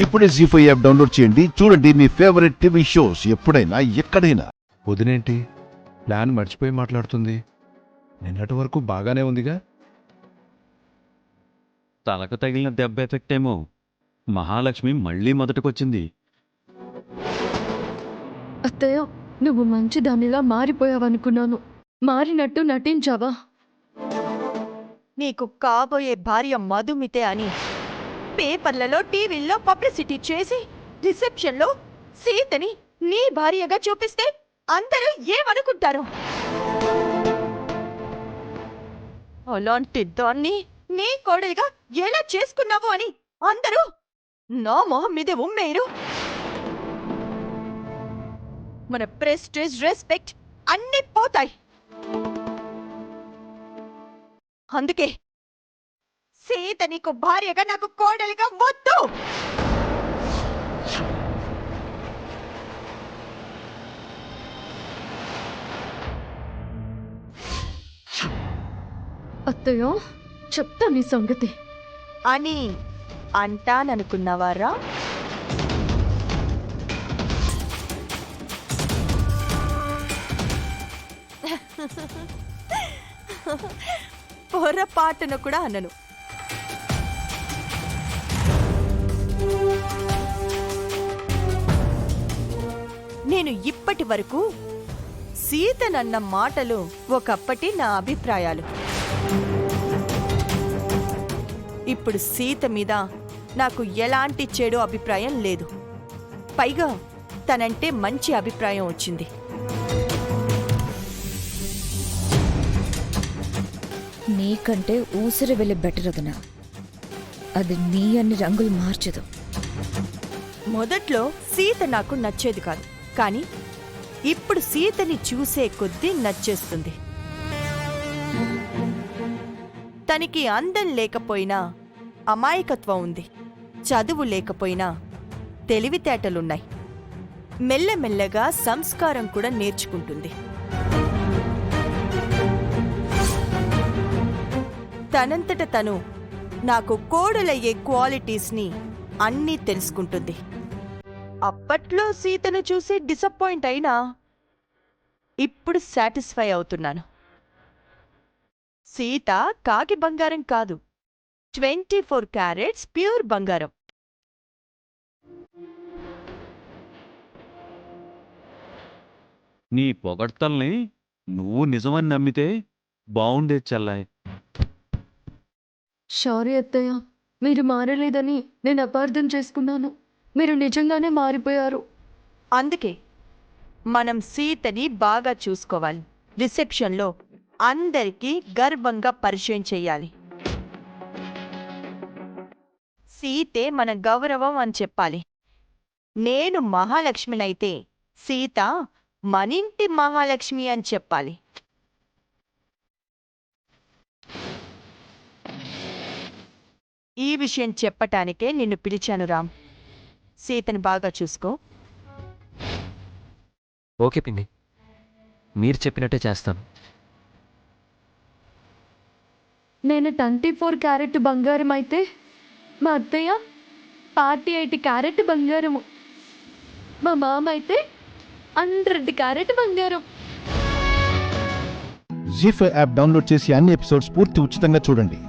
ఇప్పుడే జీ5 app download చేయండి. చూడండి మీ ఫేవరెట్ టీవీ షోస్ ఎప్పుడైనా ఎక్కడైనా. వదినేంటి ప్లాన్ మర్చిపోయి మాట్లాడుతుంది? నిన్నటి వరకు బాగానే ఉందిగా. తలకు తగిలిన దెబ్బ ఎఫెక్ట్ ఏమో. మహాలక్ష్మి మళ్ళీ మొదటికొచ్చింది. అత్తయ్య, నువ్వు మంచి దానిలా మారిపోయావనుకున్నాను. మారినట్టు నటించావా? నీకు కాబోయే భార్య మధుమితే అని పేపర్లలో టీవీల్లో పబ్లిసిటీ చేసి రిసెప్షన్లో సీతని నీ భార్యగా చూపిస్తే అందరూ ఏమనుకుంటారు? అలాంటి దాన్ని నీ కోడలిగా ఎలా చేసుకున్నావు అని అందరూ నా మొహం మీదే ఉమ్మేరు. మన ప్రెస్టేజ్, రెస్పెక్ట్ అన్నీ పోతాయి. అందుకే సీత నీకు భార్యగా, నాకు కోడలిగా వద్దు. అత్తయ్య, చెప్తా నీ సంగతి అని అంటాననుకున్నావారా? పొరపాటున కూడా అన్నను. నేను ఇప్పటి వరకు సీతనన్న మాటలు ఒకప్పటి నా అభిప్రాయాలు. ఇప్పుడు సీత మీద నాకు ఎలాంటి చెడు అభిప్రాయం లేదు. పైగా తనంటే మంచి అభిప్రాయం వచ్చింది. నీకంటే ఊసిరి వెళ్ళి బెటర్ అదనా. అది నీ అన్ని రంగులు మార్చదు. మొదట్లో సీత నాకు నచ్చేది కాదు, కానీ ఇప్పుడు సీతని చూసే కొద్దీ నచ్చేస్తుంది. తనకి అందం లేకపోయినా అమాయకత్వం ఉంది, చదువు లేకపోయినా తెలివితేటలున్నాయి, మెల్లమెల్లగా సంస్కారం కూడా నేర్చుకుంటుంది. తనంతట తను నాకు కోడలయ్యే క్వాలిటీస్ని అన్నీ తెలుసుకుంటుంది. అప్పట్లో సీతను చూసి డిసప్పాయింట్ అయినా ఇప్పుడు సాటిస్ఫై అవుతున్నాను. సీత కాకి బంగారం కాదు, 24 క్యారెట్స్ ప్యూర్ బంగారం. నీ పొగడ్తల్ని నువ్వు నిజమని నమ్మితే బావుండేది చెల్లాయ్. సారీ అత్తయ్య, మీరు మారలేదని నేను అపార్థం చేసుకున్నాను. మీరు నిజంగానే మారిపోయారు. అందుకే మనం సీతని బాగా చూసుకోవాలి. రిసెప్షన్లో అందరికీ గర్వంగా పరిచయం చెయ్యాలి. సీతే మన గౌరవం అని చెప్పాలి. నేను మహాలక్ష్మినైతే సీత మనింటి మహాలక్ష్మి అని చెప్పాలి. ఈ విషయం చెప్పటానికే నిన్ను పిలిచాను రామ్. సీతని బాగా చూసుకో. ఓకే పిన్ని, మీరు చెప్పినట్టే చేస్తాను. నేను 24 క్యారెట్ బంగారం అయితే మా అత్తయ్య 48 క్యారెట్ బంగారము. మా మామ అయితే 100 క్యారెట్ బంగారం. జీ5 యాప్ డౌన్లోడ్ చేసి అన్ని ఎపిసోడ్స్ పూర్తి ఉచితంగా చూడండి.